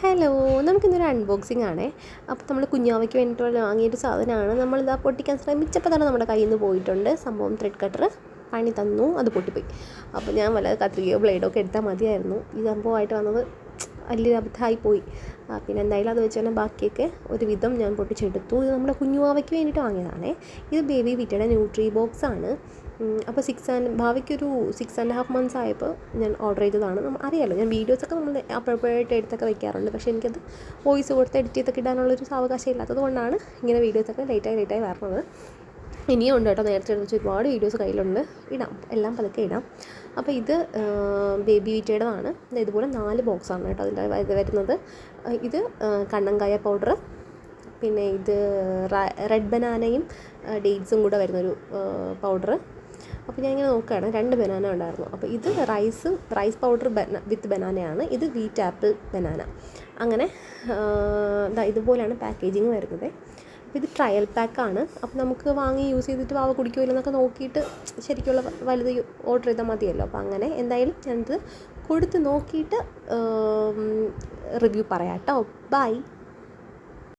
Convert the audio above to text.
Hello, നമുക്കിന്നൊരു unboxing ആണേ. അപ്പോൾ നമ്മൾ കുഞ്ഞാവയ്ക്ക് വേണ്ടിയിട്ടുള്ള വാങ്ങിയൊരു സാധനമാണ്. നമ്മളിതാ പൊട്ടിക്കാൻ ശ്രമിച്ചപ്പോൾ തന്നെ നമ്മുടെ കയ്യിൽ നിന്ന് പോയിട്ടുണ്ട്. സംഭവം ത്രെഡ് കട്ടർ പണി തന്നു, അത് പൊട്ടിപ്പോയി. അപ്പോൾ ഞാൻ വല്ല കത്രികയോ ബ്ലേഡോ ഒക്കെ എടുത്താൽ മതിയായിരുന്നു. ഈ സംഭവമായിട്ട് വന്നത് വലിയൊരു അബദ്ധമായി പോയി. പിന്നെ എന്തായാലും അത് വെച്ച് തന്നെ ബാക്കിയൊക്കെ ഒരുവിധം ഞാൻ പൊട്ടിച്ചെടുത്തു. ഇത് നമ്മുടെ കുഞ്ഞുവാവയ്ക്ക് വേണ്ടിയിട്ട് വാങ്ങിയതാണേ. ഇത് ബേബി വിറ്റയുടെ ന്യൂട്രി ബോക്സ് ആണ്. അപ്പോൾ ഭാവിക്കൊരു 6.5 months ആയപ്പോൾ ഞാൻ ഓർഡർ ചെയ്തതാണ്. അറിയാമല്ലോ, ഞാൻ വീഡിയോസൊക്കെ നമ്മൾ അപ്പോഴപ്പോഴായിട്ട് എടുത്തൊക്കെ വയ്ക്കാറുണ്ട്. പക്ഷേ എനിക്കത് വോയിസ് കൊടുത്ത് എഡിറ്റ് ചെയ്തൊക്കെ ഇടാനുള്ളൊരു സാവകാശം ഇല്ലാത്തത് കൊണ്ടാണ് ഇങ്ങനെ വീഡിയോസൊക്കെ ലേറ്റായി വരുന്നത്. ഇനിയും ഉണ്ട് കേട്ടോ, നേരത്തെ എടുത്ത് ഒരുപാട് വീഡിയോസ് കയ്യിലുണ്ട്. ഇടാം, എല്ലാം പതുക്കെ ഇടാം. അപ്പോൾ ഇത് ബേബി വീറ്റയുടേതാണ്. ഇതുപോലെ 4 ബോക്സാണ് കേട്ടോ അതിൻ്റെ വരുന്നത്. ഇത് കണ്ണങ്കായ പൗഡർ, പിന്നെ ഇത് റെഡ് ബനാനയും ഡേറ്റ്സും കൂടെ വരുന്നൊരു പൗഡർ. അപ്പോൾ ഞാൻ ഇങ്ങനെ നോക്കുകയാണ്, 2 ബനാന ഉണ്ടായിരുന്നു. അപ്പോൾ ഇത് റൈസ് പൗഡർ വിത്ത് ബനാനയാണ്. ഇത് വീറ്റ് ആപ്പിൾ ബനാന. അങ്ങനെ ഇതുപോലെയാണ് പാക്കേജിങ് വരുന്നത്. അപ്പോൾ ഇത് ട്രയൽ പാക്കാണ്. അപ്പോൾ നമുക്ക് വാങ്ങി യൂസ് ചെയ്തിട്ട് വാവ കുടിക്കുമോ ഇല്ലെന്നൊക്കെ നോക്കിയിട്ട് ശരിക്കുള്ള വലുത് ഓർഡർ ചെയ്താൽ മതിയല്ലോ. അപ്പോൾ അങ്ങനെ എന്തായാലും ഞാനിത് കൊടുത്ത് നോക്കിയിട്ട് റിവ്യൂ പറയാം കേട്ടോ. ബൈ.